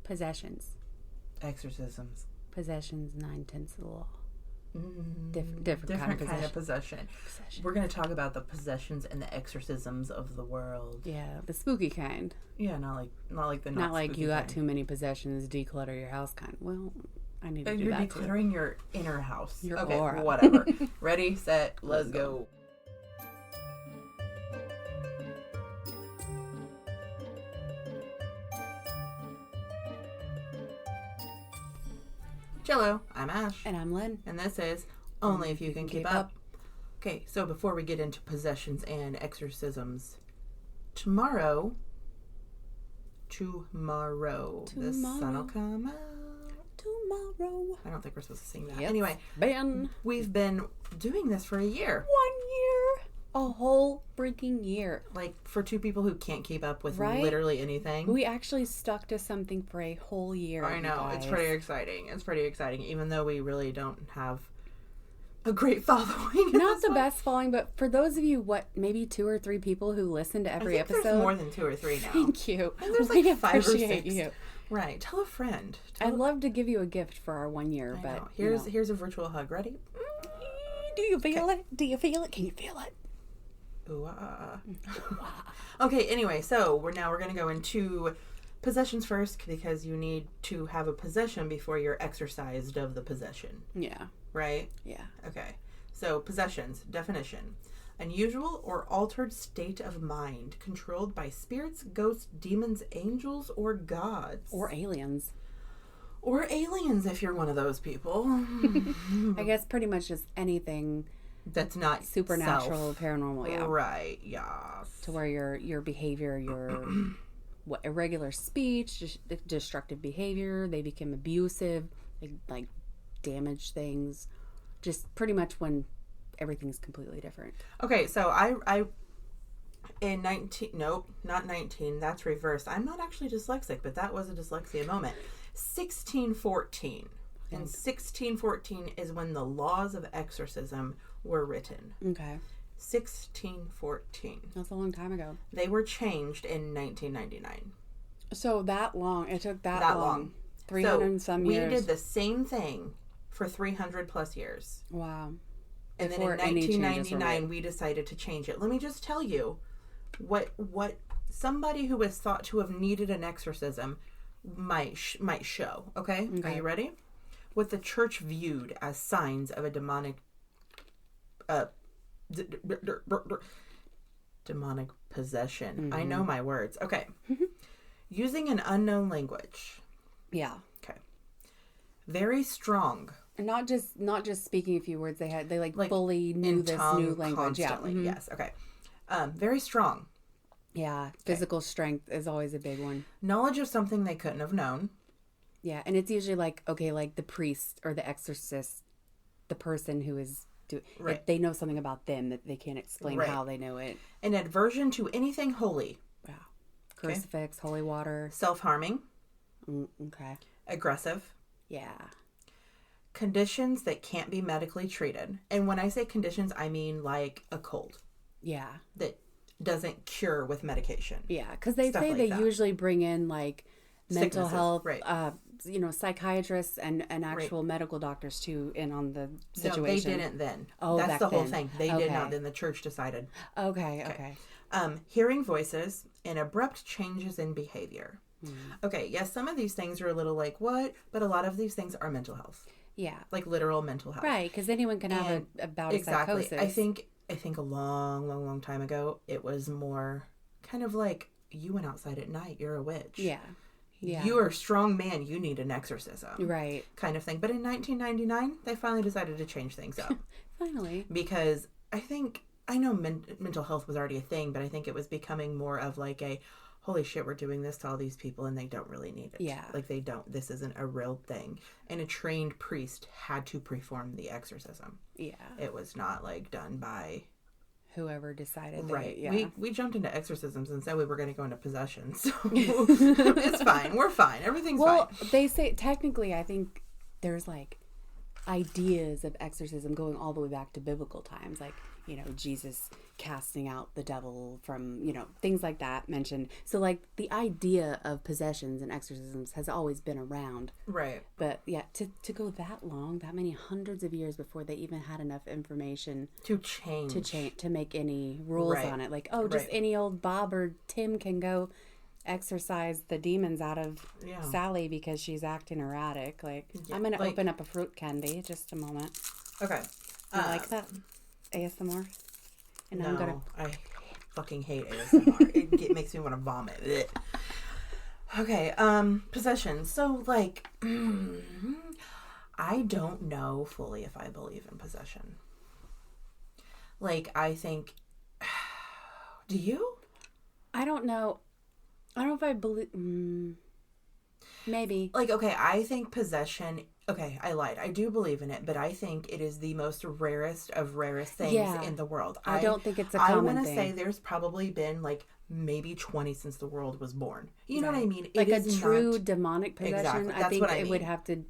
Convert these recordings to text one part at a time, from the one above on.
Possessions. Exorcisms. Possessions, 9/10 of the law. Different kind of possession. We're going to talk about the possessions and the exorcisms of the world. Yeah, the spooky kind. Yeah, not like the not like you got kind. too many possessions, declutter your house kind. Well, I need to do You're that decluttering your inner house. Your okay, aura. Whatever. Ready, set, let's go. Hello, I'm Ash. And I'm Lynn. And this is Only If You Can Keep Up. Okay, so before we get into possessions and exorcisms, tomorrow, the sun will come out. Tomorrow. I don't think we're supposed to sing that. Yep. Anyway, Ben. We've been doing this for a year. 1 year. A whole freaking year. Like, for two people who can't keep up with right? literally anything. We actually stuck to something for a whole year. I know. It's pretty exciting. Even though we really don't have a great following. Not the best following, but for those of you, maybe 2 or 3 people who listen to every episode. There's more than 2 or 3 now. Thank you. And there's we like 5 or 6. You. Right. Tell a friend. I'd love to give you a gift for our 1 year, but here's a virtual hug. Ready? Do you feel it? Do you feel it? Can you feel it? Ooh, Okay, anyway, so we're going to go into possessions first because you need to have a possession before you're exorcised of the possession. Yeah. Right? Yeah. Okay. So, possessions, definition. Unusual or altered state of mind controlled by spirits, ghosts, demons, angels, or gods. Or aliens. Or aliens if you're one of those people. I guess pretty much just anything that's not supernatural, paranormal, yeah. Right, yeah. To where your behavior, your irregular speech, destructive behavior, they become abusive, like damage things. Just pretty much when everything's completely different. Okay, so I in 19, nope, not 19, that's reversed. I'm not actually dyslexic, but that was a dyslexia moment. 1614. And 1614 is when the laws of exorcism were written. Okay. 1614. That's a long time ago. They were changed in 1999. So that long. It took that long. 300 and some years. We did the same thing for 300 plus years. Wow. And then in 1999, we decided to change it. Let me just tell you what somebody who was thought to have needed an exorcism might show. Okay? Are you ready? What the church viewed as signs of a demonic demonic possession. Mm-hmm. I know my words. Okay. Using an unknown language. Yeah. Okay. Very strong. And not just speaking a few words. They fully knew this new language. Constantly. Yeah. Mm-hmm. Yes. Okay. Very strong. Yeah. Physical strength is always a big one. Knowledge of something they couldn't have known. Yeah, and it's usually like the priest or the exorcist, the person who is doing. Right. They know something about them that they can't explain how they know it. An aversion to anything holy. Yeah. Crucifix, holy water. Self-harming. Okay. Aggressive. Yeah. Conditions that can't be medically treated. And when I say conditions, I mean like a cold. Yeah. That doesn't cure with medication. Yeah, because they say they usually bring in like mental health, right. Psychiatrists and actual medical doctors too in on the situation. No, they didn't then. Oh, that's the whole thing. They did not. Then the church decided. Okay. Hearing voices and abrupt changes in behavior. Okay, yes, some of these things are a little like what, but a lot of these things are mental health. Yeah, like literal mental health. Right, because anyone can have a bout of psychosis. I think a long time ago it was more kind of like you went outside at night, you're a witch. Yeah. Yeah. You are a strong man, you need an exorcism. Right. Kind of thing. But in 1999, they finally decided to change things up. Finally. Because I know mental health was already a thing, but I think it was becoming more of like a, holy shit, we're doing this to all these people and they don't really need it. Yeah. Like this isn't a real thing. And a trained priest had to perform the exorcism. Yeah. It was not like done by whoever decided. Right. We jumped into exorcisms and said we were going to go into possession. So it's fine. We're fine. Everything's fine. Well, they say technically, I think there's like ideas of exorcism going all the way back to biblical times. Like, Jesus casting out the devil from, things like that mentioned. So like the idea of possessions and exorcisms has always been around. Right. But yeah, to go that long, that many hundreds of years before they even had enough information to make any rules on it. Like, just any old Bob or Tim can go exorcise the demons out of Sally because she's acting erratic. Like, I'm going to open up a fruit candy. Just a moment. Okay. You like that? ASMR? And no, I fucking hate ASMR. it makes me want to vomit. Okay, possession. So, like, I don't know fully if I believe in possession. Like, I think... Do you? I don't know. I don't know if I believe... maybe. Like, okay, I think possession... Okay, I lied. I do believe in it, but I think it is the most rarest of rarest things in the world. I don't think it's a common thing. I want to say there's probably been, like, maybe 20 since the world was born. You know what I mean? Like a true demonic possession, exactly. That's I think what it would have to...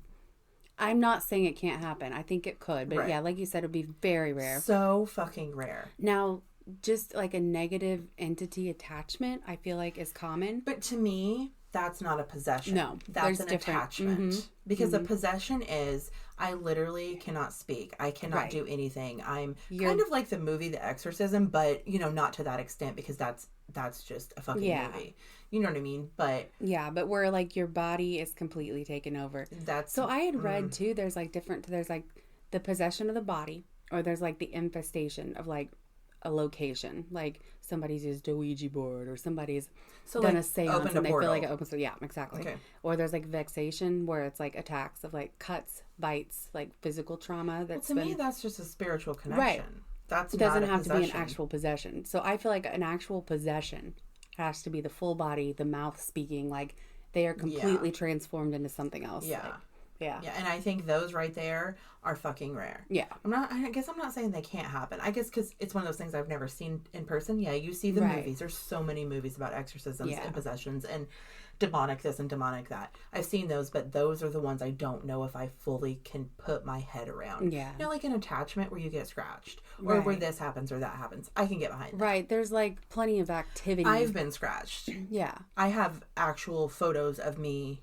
I'm not saying it can't happen. I think it could. But yeah, like you said, it would be very rare. So fucking rare. Now, just like a negative entity attachment, I feel like is common. But to me... That's not a possession. No, that's an attachment. Because a possession is, I literally cannot speak. I cannot do anything. Kind of like the movie The Exorcism, but, not to that extent because that's just a fucking movie. You know what I mean? But... Yeah, but where, like, your body is completely taken over. So I had read, too, there's, like, there's, like, the possession of the body, or there's, like, the infestation of, like, a location. Like, somebody's used a Ouija board, or somebody's done a seance and they feel like it opens. So yeah, exactly. Okay. Or there's like vexation where it's like attacks of like cuts, bites, like physical trauma. To me, that's just a spiritual connection. Right. That's it doesn't have to be an actual possession. So I feel like an actual possession has to be the full body, the mouth speaking, like they are completely transformed into something else. Yeah. Like, yeah. Yeah, and I think those right there are fucking rare. Yeah. I guess I'm not saying they can't happen. I guess because it's one of those things I've never seen in person. Yeah, you see the movies. There's so many movies about exorcisms and possessions and demonic this and demonic that. I've seen those, but those are the ones I don't know if I fully can put my head around. Yeah. Like an attachment where you get scratched or where this happens or that happens. I can get behind that. Right. There's like plenty of activity. I've been scratched. Yeah. I have actual photos of me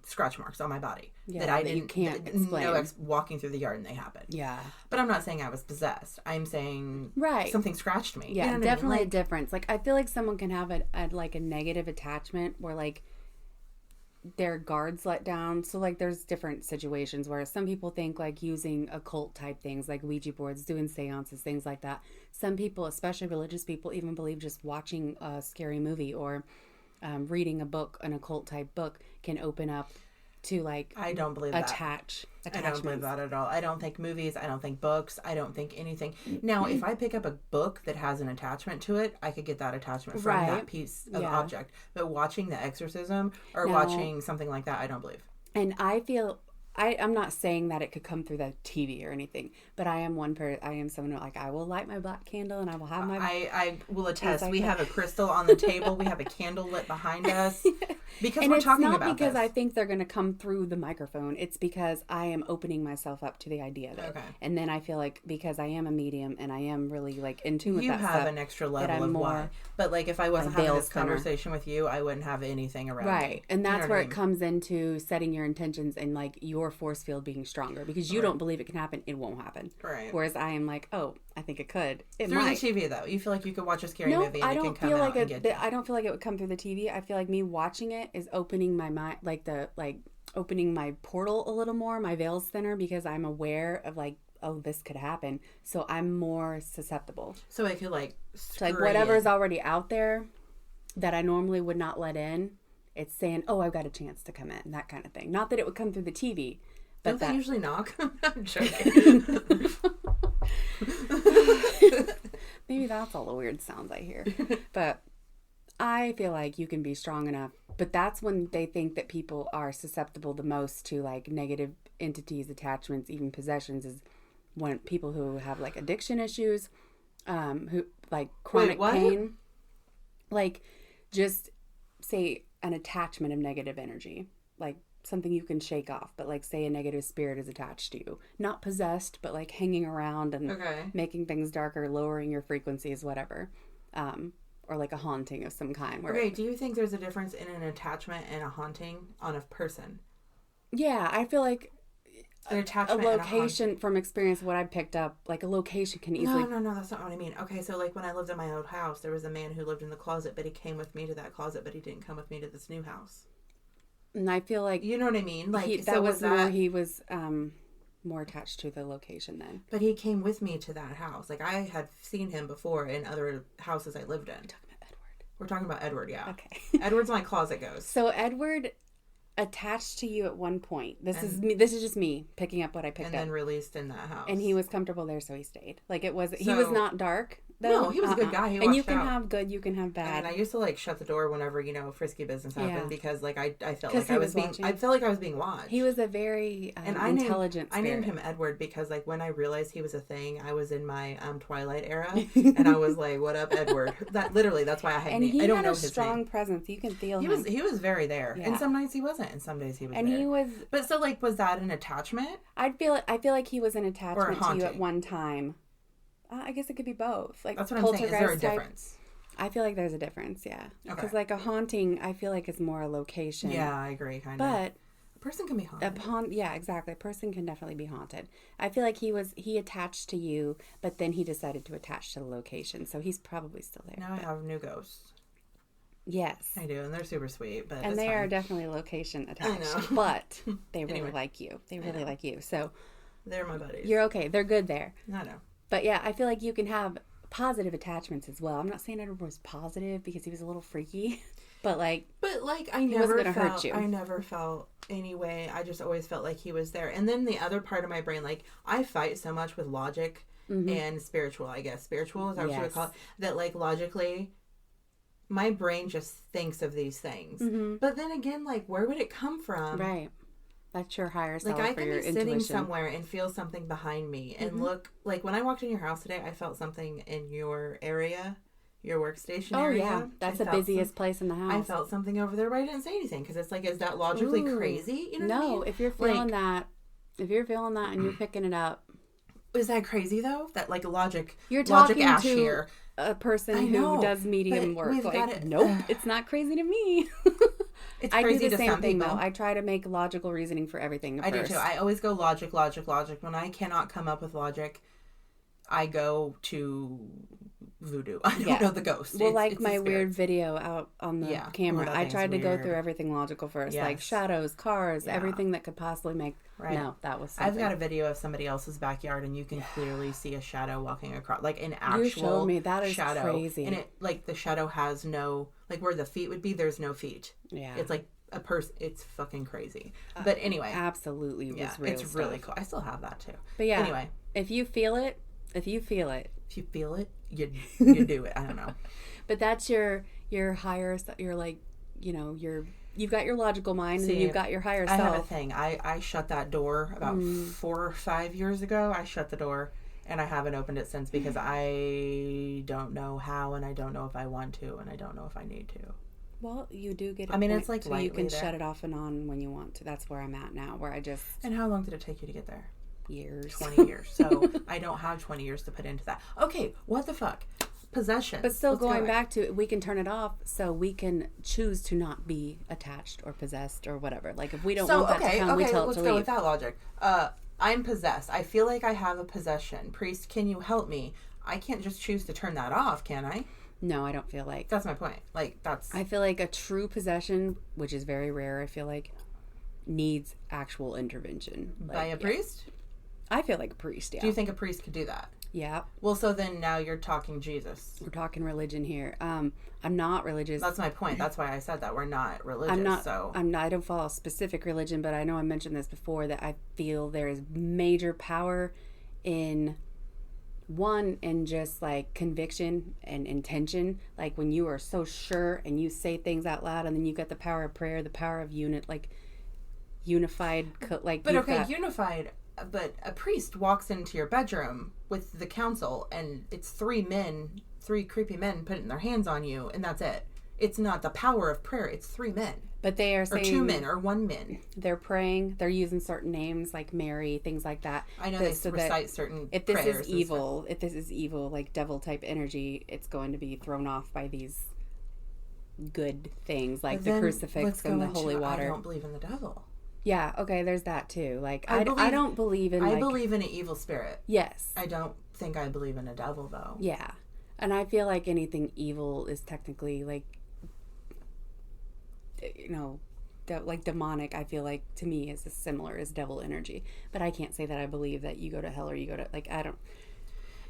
scratch marks on my body that I didn't, you can't explain. Walking through the yard and they happened. Yeah. But I'm not saying I was possessed. I'm saying something scratched me. Yeah, definitely a difference. Like, I feel like someone can have like a negative attachment where like their guards let down. So like there's different situations where some people think like using occult type things like Ouija boards, doing seances, things like that. Some people, especially religious people, even believe just watching a scary movie or reading a book, an occult type book, can open up to like I don't believe attachments. I don't believe that at all. I don't think movies, I don't think books, I don't think anything. Now, if I pick up a book that has an attachment to it, I could get that attachment from that piece of object. But watching The Exorcism or watching something like that, I don't believe. And I feel I'm not saying that it could come through the TV or anything, but I am I am someone who, like, I will light my black candle and I will have my... I will attest. Like we have a crystal on the table. We have a candle lit behind us. Because we're talking about this. It's not because I think they're going to come through the microphone. It's because I am opening myself up to the idea of it. Okay. And then I feel like because I am a medium and I am really, like, in tune with that stuff... You have an extra level of why. But, like, if I wasn't having this conversation with you, I wouldn't have anything around me. Right. And that's where it comes into setting your intentions and, like, your force field being stronger, because you don't believe it can happen, it won't happen. Right. Whereas I am like, oh, I think it could. It through might. the TV though, you feel like you could watch a scary movie and it can come out and get you. I don't feel like it would come through the TV. I feel like me watching it is opening my mind, opening my portal a little more, my veil's thinner, because I'm aware of like, oh, this could happen. So I'm more susceptible. So it could like whatever's already out there that I normally would not let in, it's saying, oh, I've got a chance to come in, that kind of thing. Not that it would come through the TV. Don't they usually knock? I'm joking. Maybe that's all the weird sounds I hear. But I feel like you can be strong enough. But that's when they think that people are susceptible the most to like negative entities, attachments, even possessions, is when people who have like addiction issues, who like chronic pain. Like, just say an attachment of negative energy, like something you can shake off. But like, say a negative spirit is attached to you, not possessed, but like hanging around and making things darker, lowering your frequencies, whatever. Or like a haunting of some kind. Okay, do you think there's a difference in an attachment and a haunting on a person? Yeah, I feel like an attachment a location, from experience, what I picked up, like a location can easily... No, that's not what I mean. Okay, so like when I lived in my old house, there was a man who lived in the closet, but he came with me to that closet, but he didn't come with me to this new house. And I feel like... You know what I mean? Like he was more attached to the location then. But he came with me to that house. Like, I had seen him before in other houses I lived in. We're talking about Edward, yeah. Okay. Edward's my closet ghost. So Edward attached to you at one point. This is just me picking up what I picked up. And then released in that house. And he was comfortable there, so he stayed. Like, he was not dark. Though. No, he was a good guy. And you can have good, you can have bad. And I used to like shut the door whenever, frisky business happened because like I felt like I was being watched. He was a very intelligent spirit. I named him Edward because like when I realized he was a thing, I was in my Twilight era and I was like, "What up, Edward?" That's why I had. And he I don't had know a his strong name. presence. You can feel him. He was very there, and some nights he wasn't, and some days he was. And there. he was. But so like, was that an attachment? I feel like he was an attachment to you at one time. I guess it could be both. Like, that's what I'm saying. Is there a difference? I feel like there's a difference, yeah. Because like a haunting, I feel like it's more a location. Yeah, I agree, kind of. But a person can be haunted. Yeah, exactly. A person can definitely be haunted. I feel like he attached to you, but then he decided to attach to the location, so he's probably still there. Now I have new ghosts. Yes, I do, and they're super sweet. But and they are definitely location attached. I know. But they really like you. They really like you. So they're my buddies. You're okay. They're good there. I know. But yeah, I feel like you can have positive attachments as well. I'm not saying Edward was positive because he was a little freaky, but I never felt anyway. I just always felt like he was there. And then the other part of my brain, like I fight so much with logic and spiritual. I guess spiritual is actually what I call it. That like logically, my brain just thinks of these things. But then again, like where would it come from? Right. That's your higher self. Like I could be sitting somewhere and feel something behind me and look, like when I walked in your house today, I felt something in your area, your workstation area. Oh yeah, that's the busiest place in the house. I felt something over there, but I didn't say anything because it's like, is that logically crazy? You know what I mean? If you're feeling that, and you're picking it up, is that crazy though? That like logic. You're talking logic to here. A person who does medium work. Like, nope, it's not crazy to me. It's crazy I do the to same some thing people. though. I try to make logical reasoning for everything. I do too. I always go logic. When I cannot come up with logic, I go to voodoo. I don't know the ghost. Well, it's my weird video out on the camera. I tried to go through everything logical first, like shadows, cars, everything that could possibly make. Right. No, that was something. I've got a video of somebody else's backyard, and you can clearly see a shadow walking across, like an actual you showed me. That is shadow. Crazy. And it like the shadow has no, like where the feet would be, there's no feet. Yeah, it's like a person. It's fucking crazy. But anyway, absolutely, it's really cool. I still have that too. But yeah, anyway, if you feel it, you do it. I don't know. But that's your higher. You're like, you've got your logical mind, and you've got your higher self. I have a thing. I shut that door about 4 or 5 years ago. I shut the door, and I haven't opened it since because I don't know how, and I don't know if I want to, and I don't know if I need to. Well, you do get. It's like so you can shut it off and on when you want to. That's where I'm at now. Where I just. And how long did it take you to get there? Years. 20 years. So I don't have 20 years to put into that. Okay, what the fuck? Possession. But still, going back to, we can turn it off so we can choose to not be attached or possessed or whatever. Like if we don't want that to come, we tell it to leave. Let's go with that logic. I'm possessed. I feel like I have a possession. Priest, can you help me? I can't just choose to turn that off, can I? No, I don't feel like. That's my point. I feel like a true possession, which is very rare, I feel like, needs actual intervention. By a priest? I feel like a priest, yeah. Do you think a priest could do that? Yeah. Well, so then now you're talking Jesus. We're talking religion here. I'm not religious. That's my point. That's why I said that. We're not religious. I don't follow a specific religion, but I know I mentioned this before, that I feel there is major power in just like conviction and intention. Like when you are so sure and you say things out loud, and then you got the power of prayer, the power of unified. Unified. But a priest walks into your bedroom with the council, and it's 3 creepy men putting their hands on you, and that's it. It's not the power of prayer. It's 3 men. But they are saying... Or 2 men, or 1 man. They're praying. They're using certain names like Mary, things like that. I know they recite certain if this is evil, like devil-type energy, it's going to be thrown off by these good things, like the crucifix and the holy water. I don't believe in the devil. Yeah, okay, there's that too. Like, I don't believe in... I believe in an evil spirit. Yes. I don't think I believe in a devil, though. Yeah. And I feel like anything evil is technically, like, you know, like demonic, I feel like, to me, is as similar as devil energy. But I can't say that I believe that you go to hell or you go to, like, I don't...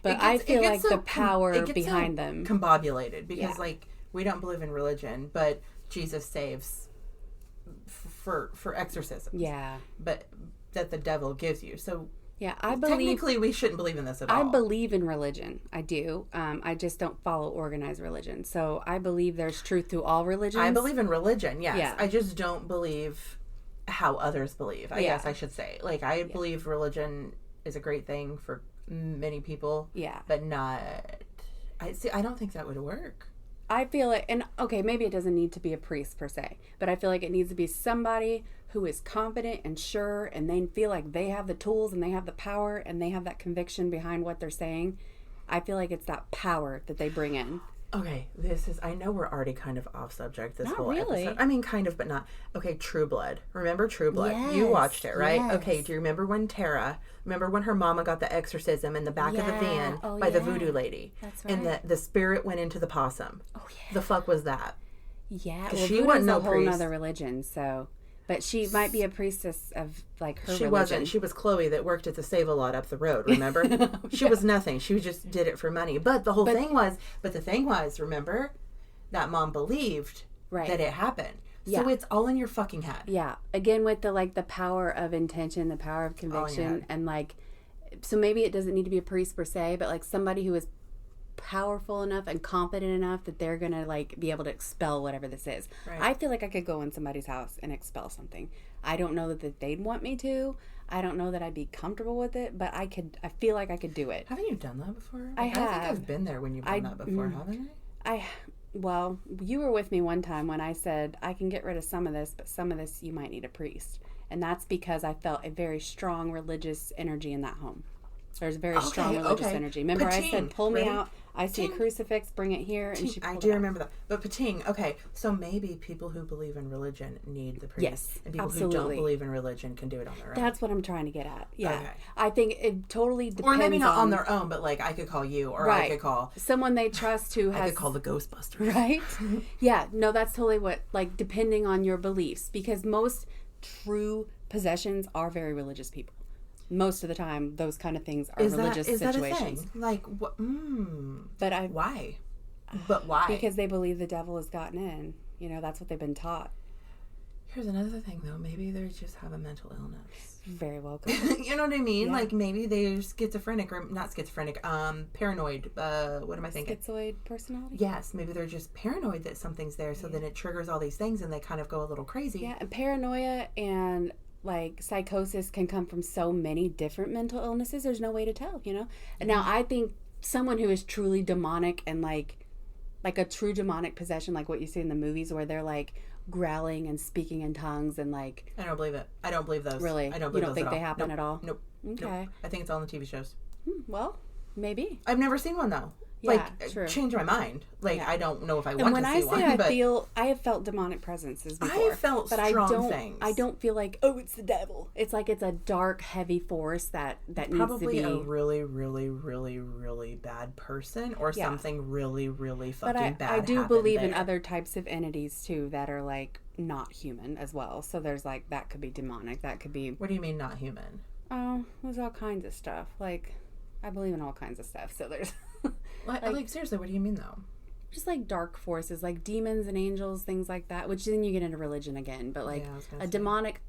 But I feel like the power behind them... combobulated, because, like, we don't believe in religion, but Jesus saves... For exorcisms. Yeah. But that the devil gives you. So yeah, I believe... Technically, we shouldn't believe in this at all. I believe in religion. I do. I just don't follow organized religion. So I believe there's truth to all religions. I believe in religion, yes. Yeah. I just don't believe how others believe, I guess I should say. Like, I believe religion is a great thing for many people. Yeah. But not... I don't think that would work. I feel like, and okay, maybe it doesn't need to be a priest per se, but I feel like it needs to be somebody who is confident and sure, and they feel like they have the tools and they have the power and they have that conviction behind what they're saying. I feel like it's that power that they bring in. Okay, I know we're already kind of off subject this not whole really. episode. I mean, kind of, but not. Okay, True Blood. Remember True Blood? Yes, you watched it, right? Yes. Okay, do you remember when her mama got the exorcism in the back of the van by the voodoo lady? That's right. And the spirit went into the possum. Oh, yeah. The fuck was that? Yeah, well, she wasn't a whole other religion, so... But she might be a priestess of, like, her religion. She wasn't. She was Chloe that worked at the Save-A-Lot up the road, remember? She was nothing. She just did it for money. But the thing was, remember? That mom believed that it happened. So it's all in your fucking head. Yeah. Again, with the power of intention, the power of conviction, and, like... So maybe it doesn't need to be a priest per se, but, like, somebody who is powerful enough and confident enough that they're gonna, like, be able to expel whatever this is. Right. I feel like I could go in somebody's house and expel something. I don't know that they'd want me to. I don't know that I'd be comfortable with it, but I feel like I could do it. Haven't you done that before? I have. I think I've been there when you've done that before, haven't I? Well, you were with me one time when I said, I can get rid of some of this, but some of this you might need a priest. And that's because I felt a very strong religious energy in that home. There's a very strong religious energy. Remember, I said, pull me out. I see a crucifix, bring it here. And she I do remember that. But Pating, okay, so maybe people who believe in religion need the priest. Yes, and people who don't believe in religion can do it on their own. That's what I'm trying to get at. Yeah. Okay. I think it totally depends. Or maybe not on their own, but, like, I could call you, or I could call... someone they trust who has... I could call the Ghostbusters. Right? Yeah, no, that's totally what, like, depending on your beliefs. Because most true possessions are very religious people. Most of the time, those kind of things are religious situations. Is that a thing? Like, what? But why? But why? Because they believe the devil has gotten in. You know, that's what they've been taught. Here's another thing, though. Maybe they just have a mental illness. Very welcome. You know what I mean? Yeah. Like, maybe they're schizophrenic, or not schizophrenic, paranoid. What am I thinking? Schizoid personality? Yes. Maybe they're just paranoid that something's there, so then it triggers all these things, and they kind of go a little crazy. Yeah, and paranoia and... like, psychosis can come from so many different mental illnesses. There's no way to tell, you know? And now I think someone who is truly demonic and, like a true demonic possession, like what you see in the movies where they're, like, growling and speaking in tongues and, like... I don't believe it. I don't believe those. Really? I don't believe those You don't think they all. happen at all? Nope. Okay. Nope. I think it's all on the TV shows. Well, maybe. I've never seen one, though. Yeah, true. Change my mind. Like, I don't know if I want to see one. And when I say I have felt demonic presences before. I have felt strong things. I don't feel like, oh, it's the devil. It's like it's a dark, heavy force that needs to be... Probably a really, really, really, really bad person or something really, really fucking bad. I do believe in other types of entities, too, that are, like, not human as well. So there's, like, that could be demonic. That could be... What do you mean not human? Oh, there's all kinds of stuff. Like, I believe in all kinds of stuff. So there's... like, seriously, what do you mean, though? Just, like, dark forces, like demons and angels, things like that, which then you get into religion again. But, like, demonic...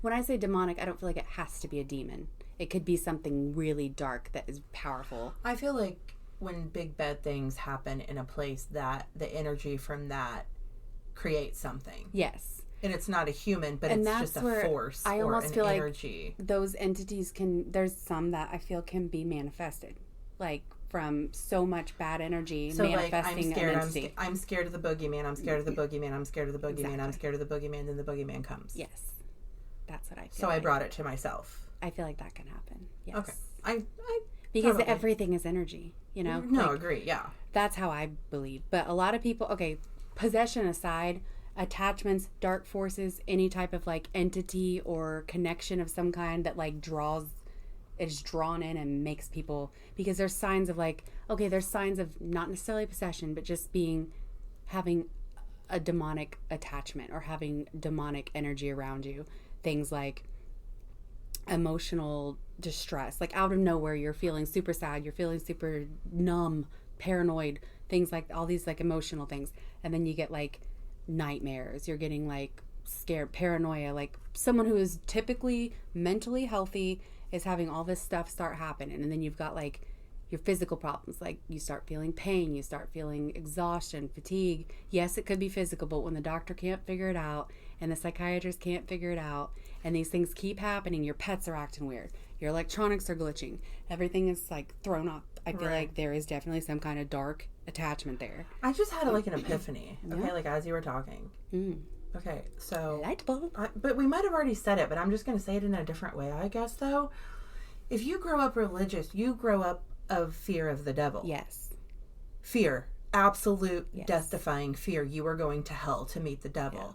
When I say demonic, I don't feel like it has to be a demon. It could be something really dark that is powerful. I feel like when big bad things happen in a place, that the energy from that creates something. Yes. And it's not a human, but it's just a force I almost feel energy. Like those entities can... There's some that I feel can be manifested. Like... from so much bad energy so manifesting like, I'm an scared. I'm scared of the boogeyman. I'm scared of the boogeyman. I'm scared of the boogeyman. Exactly. I'm scared of the boogeyman. Then the boogeyman comes. Yes. That's what I feel So I brought it to myself. I feel like that can happen. Yes. Okay. Because probably. everything is energy, you know? No, agree, yeah. That's how I believe. But a lot of people, okay, possession aside, attachments, dark forces, any type of like entity or connection of some kind that like is drawn in and makes people, because there's signs of like, okay, there's signs of not necessarily possession, but just having a demonic attachment or having demonic energy around you. Things like emotional distress, like out of nowhere you're feeling super sad, you're feeling super numb, paranoid, things like all these like emotional things, and then you get like nightmares, you're getting like scared, paranoia, like someone who is typically mentally healthy is having all this stuff start happening. And then you've got like your physical problems, like you start feeling pain, you start feeling exhaustion, fatigue. Yes, it could be physical, but when the doctor can't figure it out and the psychiatrist can't figure it out and these things keep happening, your pets are acting weird, your electronics are glitching, everything is like thrown off. I feel like there is definitely some kind of dark attachment there. I just had like an epiphany, okay, like as you were talking. Okay, so light bulb. But we might have already said it, but I'm just going to say it in a different way, I guess, though. If you grow up religious, you grow up of fear of the devil. Yes. Fear. Absolute death-defying fear. You are going to hell to meet the devil. Yeah.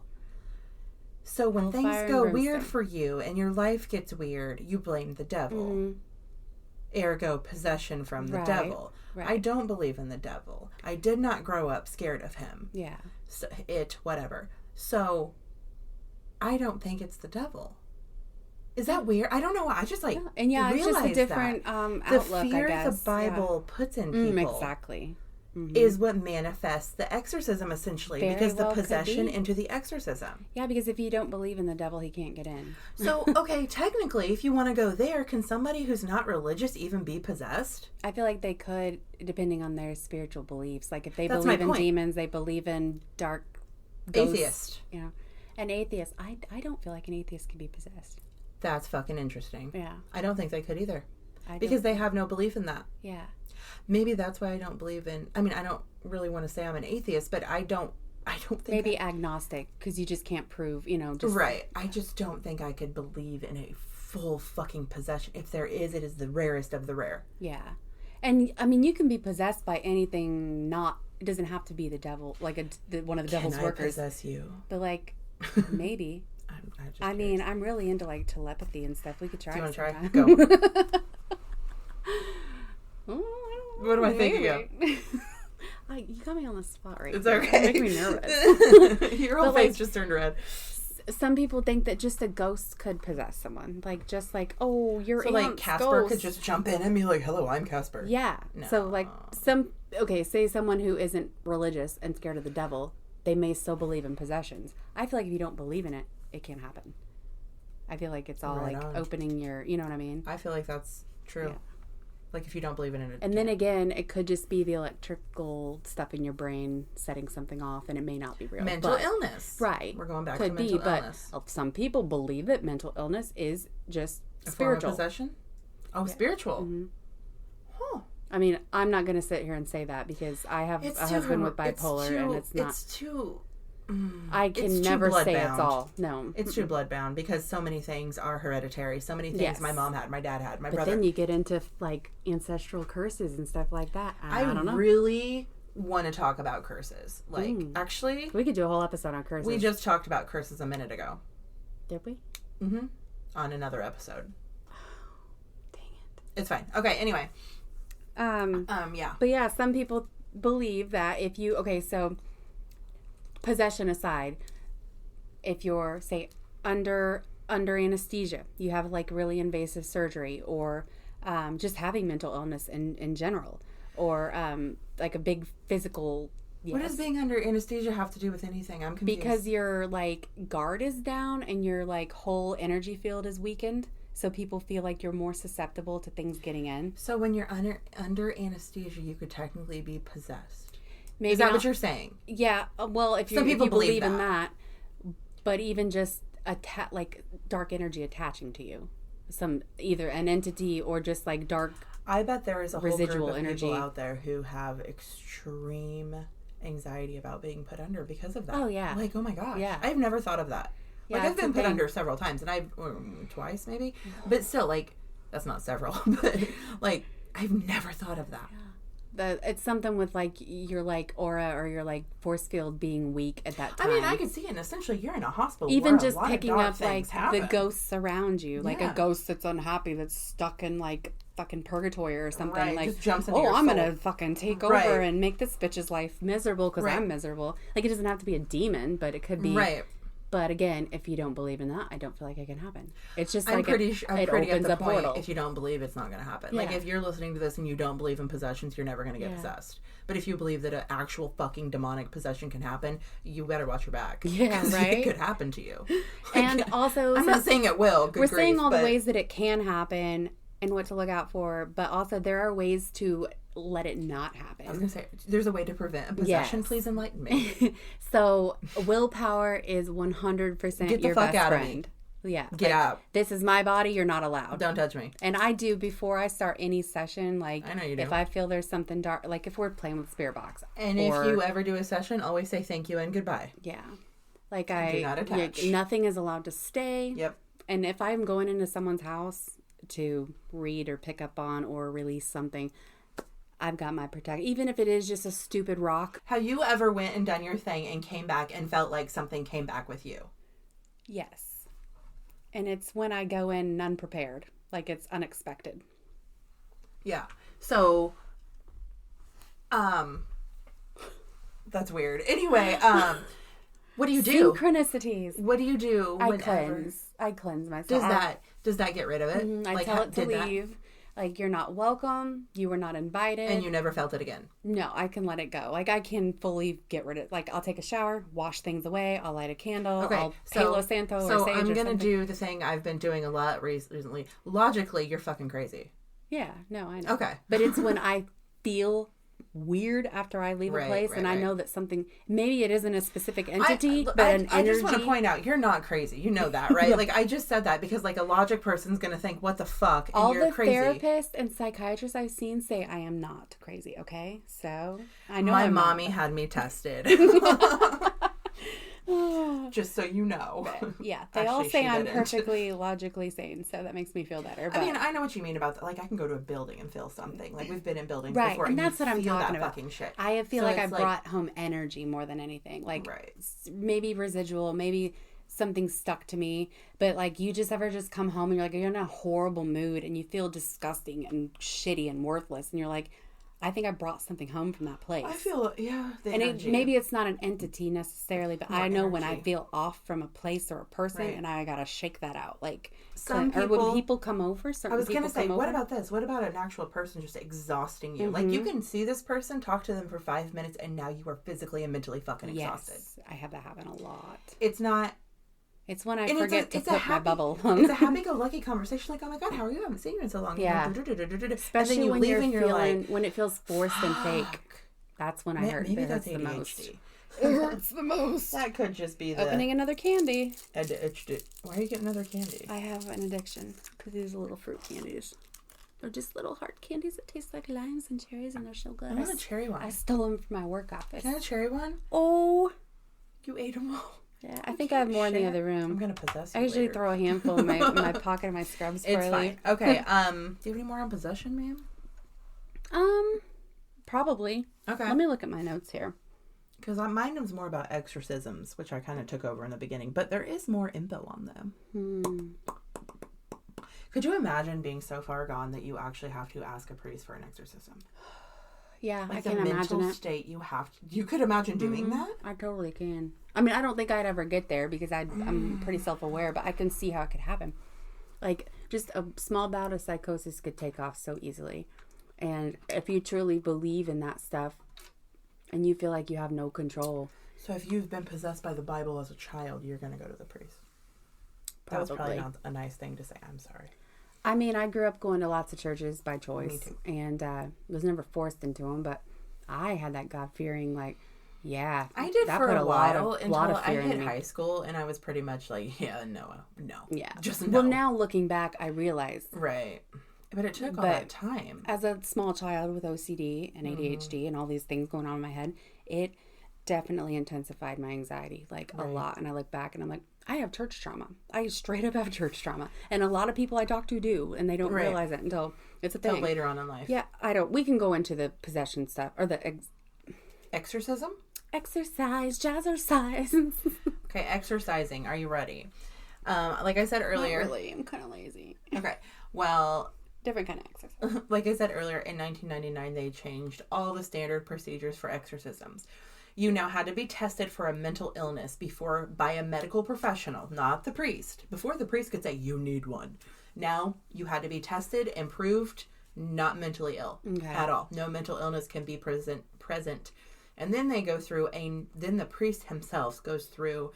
So when things go weird for you and your life gets weird, you blame the devil. Ergo, possession from the devil. Right. I don't believe in the devil. I did not grow up scared of him. Yeah. So, whatever. So, I don't think it's the devil. Is that weird? I don't know. I just like it's just a different outlook, the fear I guess. The Bible puts in people exactly is what manifests the exorcism, essentially. Because the possession into the exorcism. Yeah, because if you don't believe in the devil, he can't get in. So, okay, technically, if you want to go there, can somebody who's not religious even be possessed? I feel like they could, depending on their spiritual beliefs. Like if they believe in demons, they believe in dark ghosts. Atheist. You know, an atheist. I don't feel like an atheist can be possessed. That's fucking interesting. Yeah. I don't think they could either. Because they have no belief in that. Yeah. Maybe that's why I don't believe in... I mean, I don't really want to say I'm an atheist, but I don't think... Maybe agnostic, because you just can't prove, Right. I just don't think I could believe in a full fucking possession. If there is, it is the rarest of the rare. Yeah. And, I mean, you can be possessed by anything not... It doesn't have to be the devil, like one of the devil's workers. Can I possess you? But, like, maybe... I mean, I'm really into like telepathy and stuff. We could try. Do you want to try? Go. What am I thinking of? You got me on the spot right It's now. okay. You make me nervous. Your whole face just turned red. Some people think that just a ghost could possess someone. Like, just like, oh, your aunt's like Casper ghost could just jump in and be like, hello, I'm Casper. Yeah. No. So like say someone who isn't religious and scared of the devil, they may still believe in possessions. I feel like if you don't believe in it, it can't happen. I feel like it's all right like on. Opening your, you know what I mean? I feel like that's true. Yeah. Like if you don't believe in it. And then again, it could just be the electrical stuff in your brain setting something off, and it may not be real. Mental illness. Right. We're going back to mental illness. But some people believe that mental illness is just a spiritual. Form of possession? Oh, yeah. Spiritual. Mm-hmm. Huh. I mean, I'm not going to sit here and say that because I have a husband with bipolar, and it's not. It's too... I can never say it's all. No. It's too bloodbound because so many things are hereditary. So many things my mom had, my dad had, my brother. But then you get into like ancestral curses and stuff like that. I don't know. I really want to talk about curses. Like, actually... We could do a whole episode on curses. We just talked about curses a minute ago. Did we? Mm-hmm. On another episode. Dang it. It's fine. Okay, anyway. Yeah. But yeah, some people believe that if you... Okay, so... Possession aside, if you're, say, under anesthesia, you have like really invasive surgery, or just having mental illness in general, or like a big physical. Yes. What does being under anesthesia have to do with anything? I'm confused. Because your like guard is down and your like whole energy field is weakened, so people feel like you're more susceptible to things getting in. So when you're under anesthesia, you could technically be possessed. Maybe is that what you're saying? Yeah. Well, if you believe in that, but even just like dark energy attaching to you, either an entity or just like dark I bet there is a whole residual group of energy people out there who have extreme anxiety about being put under because of that. Oh, yeah. Like, oh my gosh. Yeah. I've never thought of that. Yeah, Like, I've been put thing. under several times, and twice maybe, but still, like, that's not several, but like, I've never thought of that. It's something with like your like aura or your like force field being weak at that time. I mean, I could see it. And essentially, you're in a hospital. Even where just a lot picking of dark up like happen. the ghosts around you, like Yeah. a ghost that's unhappy that's stuck in like fucking purgatory or something. Right, Like, just jumps into your I'm soul. gonna fucking take Right. over and make this bitch's life miserable because Right. I'm miserable. Like, it doesn't have to be a demon, but it could be. Right. But again, if you don't believe in that, I don't feel like it can happen. It's just I'm like pretty it at opens the a point. portal. If you don't believe, it's not going to happen. Yeah. Like, if you're listening to this and you don't believe in possessions, you're never going to get possessed. But if you believe that an actual fucking demonic possession can happen, you better watch your back. Yeah, 'Cause right? It could happen to you. And also, I'm not saying it will. we're saying all the but ways that it can happen and what to look out for, but also there are ways to let it not happen. I was going to say, there's a way to prevent a possession. Yes. Please enlighten me. So willpower is 100% Get the your fuck best out of me. friend. Yeah. Get out. This is my body. You're not allowed. Don't touch me. And I do before I start any session. Like, I know you do. if I feel there's something dark, like if we're playing with spirit box. And if you ever do a session, always say thank you and goodbye. Yeah. Like Do not attach. nothing is allowed to stay. Yep. And if I'm going into someone's house to read or pick up on or release something, I've got my protect. Even if it is just a stupid rock. Have you ever went and done your thing and came back and felt like something came back with you? Yes. And it's when I go in unprepared. Like, it's unexpected. Yeah. So, that's weird. Anyway, what do you do? Synchronicities. What do you do? I whenever- cleanse myself. Does that get rid of it? I Like, tell it to did that- leave. Like, you're not welcome. You were not invited. And you never felt it again. No, I can let it go. Like, I can fully get rid of it. Like, I'll take a shower, wash things away. I'll light a candle. Okay, I'll Palo Santo or so sage I'm or gonna something. do the thing I've been doing a lot recently. Logically, you're fucking crazy. Yeah, no, I know. Okay. But it's when I feel weird after I leave a place and I know that something, maybe it isn't a specific entity, but an energy. I just want to point out, you're not crazy. You know that, right? Like, I just said that because, like, a logic person's going to think, what the fuck? And all you're the crazy. therapists and psychiatrists I've seen say I am not crazy, okay? So, I know My I'm mommy had me tested. Just so you know. Yeah, they all Actually, say she I'm didn't. perfectly logically sane, so that makes me feel better. But I mean, I know what you mean about that. Like, I can go to a building and feel something. Like, we've been in buildings right, before, and that's you what I'm feel talking that about. Fucking shit. I feel So like I it's brought home energy more than anything. Like, Right. maybe residual, maybe something stuck to me. But, like, you just ever just come home and you're like, you're in a horrible mood and you feel disgusting and shitty and worthless. And you're like, I think I brought something home from that place. I feel, yeah, the and energy. maybe it's not an entity necessarily, but I know when I energy. feel off from a place or a person, Right. and I gotta shake that out. Like, Some or when people- people come over, certain I was people gonna say, come what over. about this? What about an actual person just exhausting you? Like, you can see this person, talk to them for 5 minutes, and now you are physically and mentally fucking exhausted. Yes, I have that happen a lot. It's not. It's when I And forget to put my bubble on. It's a happy-go-lucky conversation. Like, oh my god, how are you? I haven't seen you in so long. Yeah. Especially Especially when you're and you're feeling, like, when it feels forced and fake. fuck. That's when I hurt. Maybe It hurts that's the ADHD. most. It hurts the most. That could just be the Opening another candy. ADHD. Why are you getting another candy? I have an addiction to these little fruit candies. They're just little heart candies that taste like limes and cherries, and they're so good. I want a cherry one. I stole them from my work office. Can I have a cherry one? Oh, You ate them all. yeah. I think I have more in the other I'm room. gonna possess you I usually later. throw a handful in my pocket of my scrubs before It's I leave. fine. Okay. Do you have any more on possession, ma'am? Probably. Okay. Let me look at my notes here. Because mine was more about exorcisms, which I kind of took over in the beginning, but there is more info on them. Could you imagine being so far gone that you actually have to ask a priest for an exorcism? Yeah, Like I the can mental imagine it. state you have to. You could imagine doing that? I totally can. I mean, I don't think I'd ever get there because I'm pretty self-aware, but I can see how it could happen. Like, just a small bout of psychosis could take off so easily. And if you truly believe in that stuff and you feel like you have no control. So if you've been possessed by the Bible as a child, you're going to go to the priest. That was probably not a nice thing to say. I'm sorry. I mean, I grew up going to lots of churches by choice. Me too. And was never forced into them, but I had that God-fearing, like, yeah. I did that for put a while lot of until I fear in hit me. high school, and I was pretty much like, yeah, no. Yeah. Just no. Well, now looking back, I realize Right. But it took all that time. As a small child with OCD and ADHD and all these things going on in my head, it definitely intensified my anxiety, like a lot. And I look back and I'm like, I have church trauma. I straight up have church trauma. And a lot of people I talk to do, and they don't realize it until it's a thing. Until later on in life. Yeah, I don't. We can go into the possession stuff, or the exorcism? Exercise, jazzercise. Okay, exercising. Are you ready? Like I said earlier. Not really. I'm kind of lazy. Okay. Well, different kind of exercise. Like I said earlier, in 1999, they changed all the standard procedures for exorcisms. You now had to be tested for a mental illness by a medical professional, not the priest. Before, the priest could say, you need one. Now, you had to be tested and proved not mentally ill at all. No mental illness can be present. And then they go through, then the priest himself goes through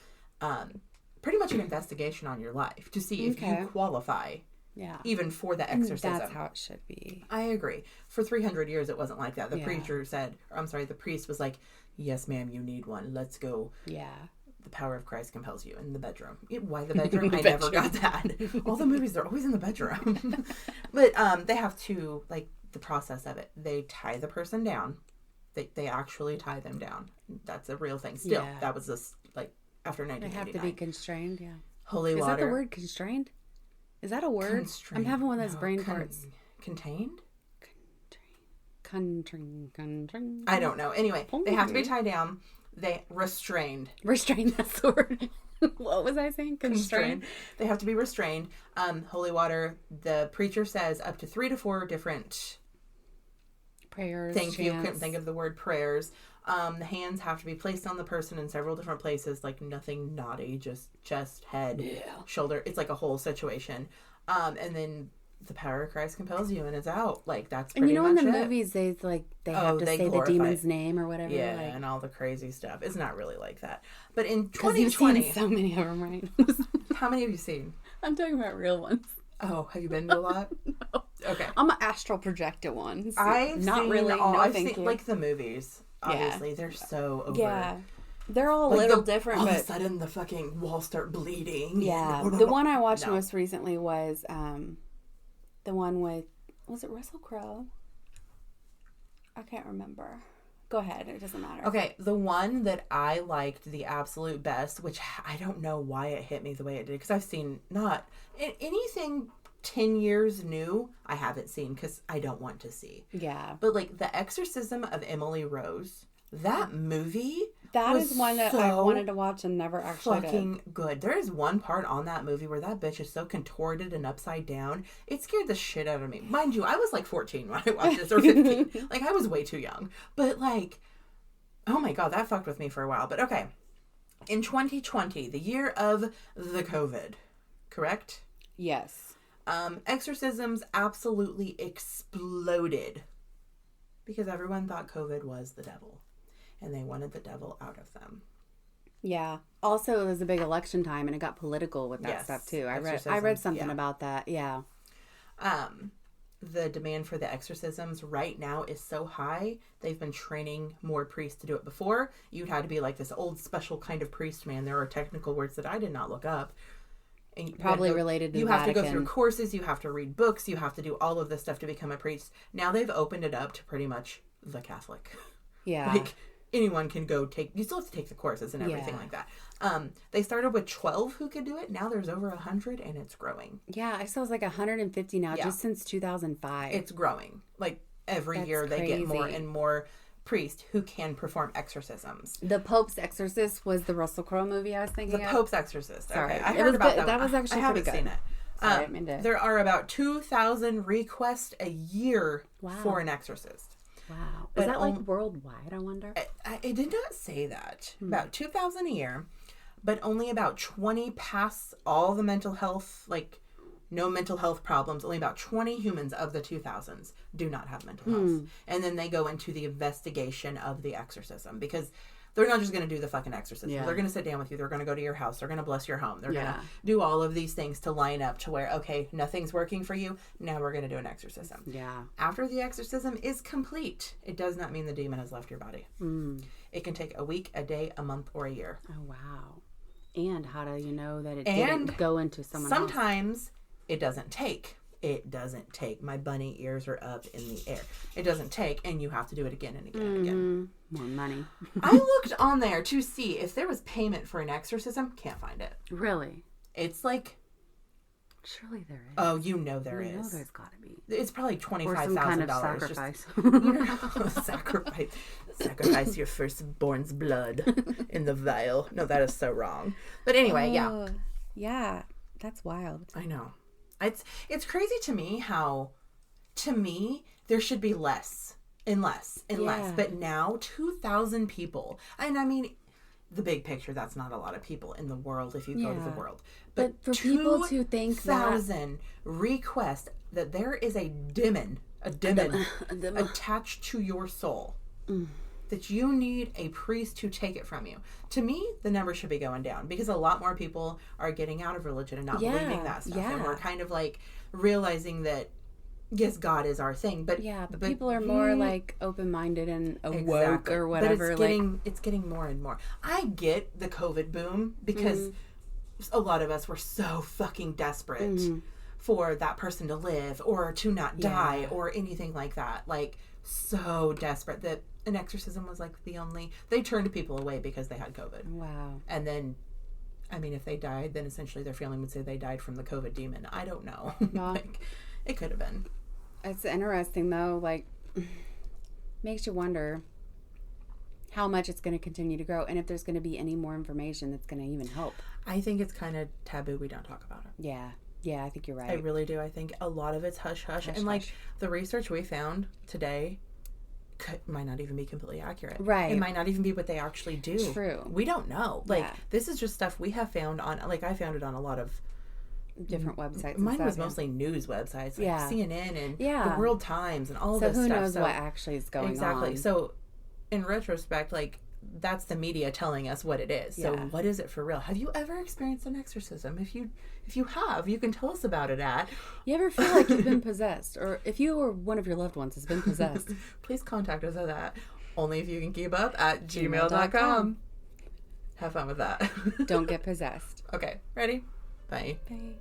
pretty much an investigation on your life to see if you qualify. Yeah. Even for the exorcism. That's how it should be. I agree. For 300 years, it wasn't like that. The the priest was like, yes, ma'am, you need one. Let's go. Yeah. The power of Christ compels you in the bedroom. Why the bedroom? I never got that. All the movies, they're always in the bedroom. But they have to, like, the process of it. They tie the person down. They actually tie them down. That's a real thing. Still, that was this, like, after 1999. They have to be constrained, Holy water. Is that the word, constrained? Is that a word? Constrained. I'm having one of those brain farts. Contained? Constrained. I don't know. Anyway, they have to be tied down. Restrained. Restrained, that's the word. What was I saying? Constrained. They have to be restrained. Holy water, the preacher says up to 3 to 4 different prayers. Thank you. Couldn't think of the word prayers. The hands have to be placed on the person in several different places, like nothing naughty, just chest, head, shoulder. It's like a whole situation. And then the power of Christ compels you, and it's out. Like, that's pretty much it. And in the movies, they have to say the demon's name or whatever. Yeah, and all the crazy stuff. It's not really like that. But in 2020... You've seen so many of them, right? How many have you seen? I'm talking about real ones. Oh, have you been to a lot? No. Okay. I'm an astral projected one. I've seen like the movies. Obviously, they're so over. Yeah. They're all a little different. All of a sudden, the fucking walls start bleeding. Yeah. The one I watched most recently was the one with... Was it Russell Crowe? I can't remember. Go ahead. It doesn't matter. Okay. The one that I liked the absolute best, which I don't know why it hit me the way it did, because I've seen not... anything 10 years new, I haven't seen because I don't want to see. Yeah. But like The Exorcism of Emily Rose, that movie... That is one that I wanted to watch and never actually fucking good. There is one part on that movie where that bitch is so contorted and upside down. It scared the shit out of me. Mind you, I was like 14 when I watched this, or 15. Like, I was way too young. But like, oh my God, that fucked with me for a while. But okay. In 2020, the year of the COVID, correct? Yes. Exorcisms absolutely exploded because everyone thought COVID was the devil. And they wanted the devil out of them. Yeah. Also, it was a big election time, and it got political with that stuff too. I read something about that. Yeah. The demand for the exorcisms right now is so high. They've been training more priests to do it. Before, you'd had to be like this old special kind of priest, man. There are technical words that I did not look up. And probably related to the Vatican. You have to go through courses. You have to read books. You have to do all of this stuff to become a priest. Now they've opened it up to pretty much the Catholic. Yeah. Like, anyone can go you still have to take the courses and everything like that. They started with 12 who could do it. Now there's over 100 and it's growing. Yeah, I saw it was like 150 now just since 2005. It's growing. Like every year they get more and more priests who can perform exorcisms. The Pope's Exorcist was the Russell Crowe movie I was thinking of. The Pope's Exorcist. Sorry. Okay. I heard about that. That was actually pretty good. I haven't seen it. There are about 2,000 requests a year for an exorcist. Wow. Is that like worldwide, I wonder? It did not say that. About 2,000 a year, but only about 20 pass all the mental health, like no mental health problems. Only about 20 humans of the 2,000s do not have mental health. And then they go into the investigation of the exorcism because they're not just going to do the fucking exorcism. Yeah. They're going to sit down with you. They're going to go to your house. They're going to bless your home. They're going to do all of these things to line up to where, okay, nothing's working for you. Now we're going to do an exorcism. Yeah. After the exorcism is complete, it does not mean the demon has left your body. It can take a week, a day, a month, or a year. Oh, wow. And how do you know that it didn't go into someone else? Sometimes it doesn't take It doesn't take. My bunny ears are up in the air. It doesn't take, and you have to do it again and again and again. More money. I looked on there to see if there was payment for an exorcism. Can't find it. Really? It's like... Surely there is. Oh, you know there is. You know there's got to be. It's probably $25,000. Or some kind of sacrifice. Sacrifice. Sacrifice your firstborn's blood in the vial. No, that is so wrong. But anyway, yeah. Yeah, that's wild. I know. It's crazy to me how, to me, there should be less and less and less. But now, 2,000 people. And I mean, the big picture, that's not a lot of people in the world if you go to the world. But for people to think 2,000 request that there is a demon attached to your soul. That you need a priest to take it from you. To me, the number should be going down because a lot more people are getting out of religion and not believing that stuff. And we're kind of like realizing that, yes, God is our thing. But but people are more like open-minded and awoke or whatever. But it's getting more and more. I get the COVID boom because a lot of us were so fucking desperate for that person to live or to not die or anything like that. Like, so desperate that an exorcism was like the only... They turned people away because they had COVID. Wow. And then, I mean, if they died, then essentially their family would say they died from the COVID demon. I don't know. Like, it could have been. It's interesting, though. Like, makes you wonder how much it's going to continue to grow and if there's going to be any more information that's going to even help. I think it's kind of taboo we don't talk about it. Yeah. Yeah, I think you're right. I really do. I think a lot of it's hush-hush. And, like, the research we found today might not even be completely accurate. Right. It might not even be what they actually do. True. We don't know. Like, this is just stuff we have found on... Like, I found it on a lot of... different websites. Mine was mostly news websites. Like CNN and the World Times and all this stuff. So who knows what actually is going on. Exactly. So, in retrospect, like... That's the media telling us what it is. So what is it for real? Have you ever experienced an exorcism? If you have, you can tell us about it at... You ever feel like you've been possessed? Or if you or one of your loved ones has been possessed? Please contact us at that. Only if you can keep up at gmail.com. Have fun with that. Don't get possessed. Okay. Ready? Bye. Bye.